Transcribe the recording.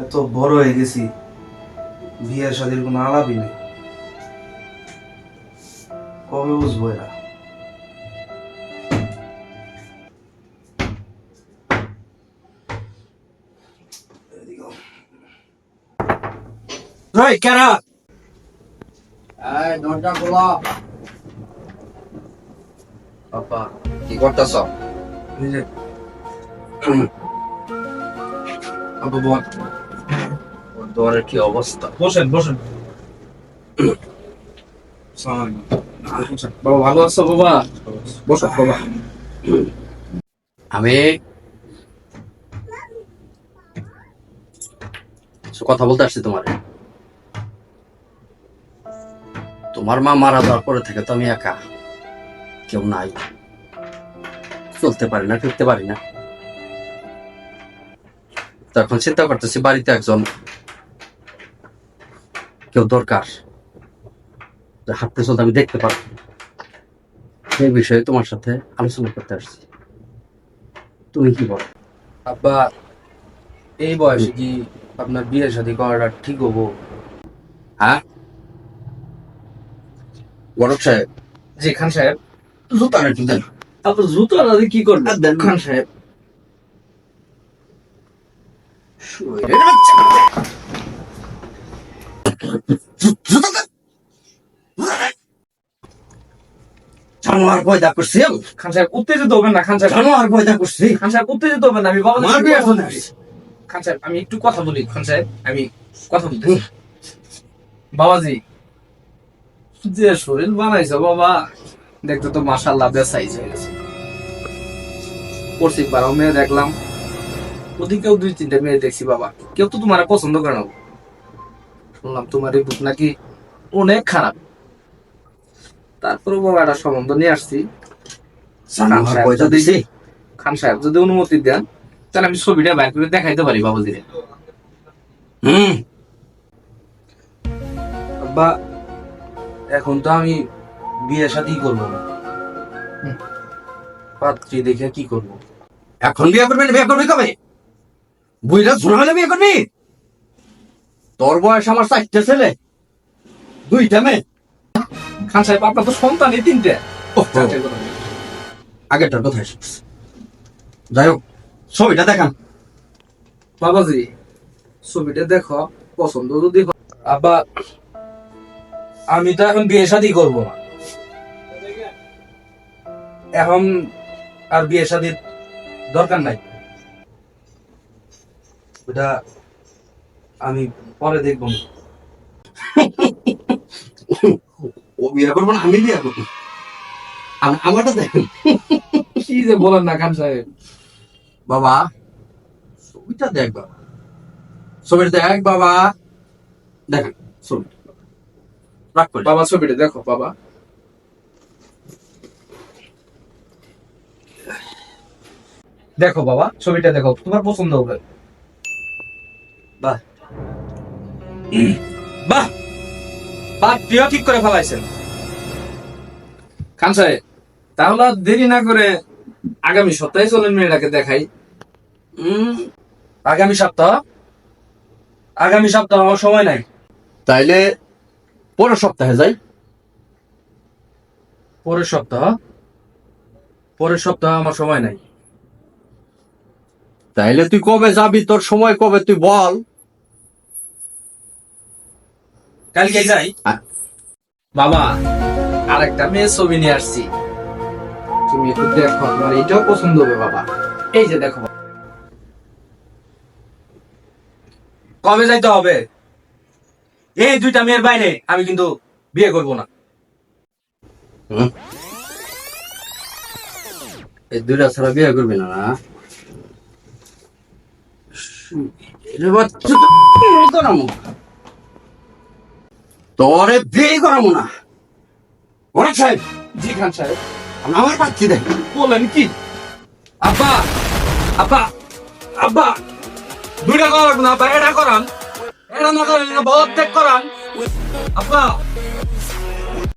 এত বড় হয়ে গেছি, বিয়ের শাদীর কোনো আলাপই নেই। কবে বুঝবো এরা? কেরা দরজা খোলা। বাবা কি করতেছ? আব্বা বল। দরের কি অবস্থা? বসেন বসেন। বাবা ভালো আছো বাবা? বসো বাবা। আমি কিছু কথা বলতে আসছি তোমার। তোমার মা মারা যাওয়ার পরে থেকে তো আমি একা, কেউ নাই, চলতে পারি না, ফিরতে পারি না। তখন চিন্তা করতেছি বাড়িতে একজন কেউ দরকার, হাঁটতে চলতে আমি দেখতে পারবো। সেই বিষয়ে তোমার সাথে আলোচনা করতে আসছি, তুমি কি বলো? আব্বা, এই বয়সে কি আপনার বিয়ে শাদী করাটা ঠিক হবো? হ্যাঁ বড়ক সাহেব। জি খান সাহেব। জুতা একটু দেন। আপনার জুতো আলাদা কি করবেন? দেন খান সাহেব। জুতা দেন। জানোয়ার পয়দা করছি আমি। খান সাহেব উত্তেজিত হবেন না। খান সাহেব, জানোয়ার পয়দা করছি। খান সাহেব উত্তেজিত হবেন না। আমি বাবা মারবি এখন আমি। খান সাহেব আমি একটু কথা বলি। খান সাহেব আমি কথা বলতেছি। বাবাজি, যে শরীর বানাইছে বাবা, দেখতে তো মাশাআল্লাহ বেসাইজ হয়ে গেছে। পড়ছি বারো মেয়ে দেখলাম, ওদিকেও দুই তিনটা মেয়ে দেখছি বাবা, কেউ তো তোমার পছন্দ করে না। শুনলাম তোমার এই বুক নাকি অনেক খারাপ। তারপরে বাবা একটা সম্বন্ধ নিয়ে আসছি। জানোয়ার পয়দা দিছি। খান সাহেব যদি অনুমতি দেন তাহলে আমি ছবিটা বাইর করে দেখাইতে পারি বাবাজিরে। হুম, আব্বা এখন তো আমি বিয়ে শাদী করবো না, পাত্রী দেখে কি করবো? এখন বিয়ে করবি না? বিয়ে করবি কবে? বুইরা ঝুড়া হলে বিয়ে করবি? তোর বয়স আমার 4টে ছেলে, 2টা মেয়ে। খান সাহেব আপনার তো সন্তানই 3টে। আগেরটার কথা শুনছি। যাই হোক, ছবিটা দেখান। বাবাজি ছবিটা দেখো, পছন্দ যদি হয়। আব্বা আমি তো এখন বিয়ে শাদী করবো না, এখন আর বিয়ে শাদীর দরকার নাই। ওটা আমি পরে দেখবো। ও বিয়ে করবো না, আমি বিয়ে করবো। আমারটা দেখেন। কি যে বলেন না খান সাহেব। বাবা ছবিটা দেখ, বাবা ছবিটা দেখ বাবা, দেখেন ছবি। রাগ করি বাবা ছবিটা দেখো বাবা। দেখো বাবা ছবিটা দেখো, তোমার পছন্দ হবে। বাহ বাহ, পাত্রীও ঠিক করে ফেলাইছেন। খান সাহেব তাহলে আর দেরি না করে আগামী সপ্তাহে চলেন মেয়েটাকে দেখাই। আগামী সপ্তাহ? আগামী সপ্তাহ আমার সময় নাই। তাইলে পরের সপ্তাহে যাই। পরের সপ্তাহ? পরের সপ্তাহ আমার সময় নাই। তাইলে তুই কবে যাবি? তোর সময় কবে তুই বল। কালকে যাই। বাবা আরেকটা মেয়ের ছবি নিয়ে আসছি, তুমি একটু দেখো, তোমার এটাও পছন্দ হবে বাবা। এই যে দেখো। কবে যাইতে হবে? এই 2টা মেয়ের বাইরে আমি কিন্তু বিয়ে করব না। এই 2টা ছাড়া বিয়ে করবি না? না তোরে বিয়ে করাবো না। বড় সাহেব। জি খান সাহেব। আমার পাচ্ছি দেখ। বলেন কি? আব্বা আব্বা আব্বা, 2টা করান না আব্বা, এটা করান। এটা না করেন না, বহুত ত্যাগ করান আব্বা।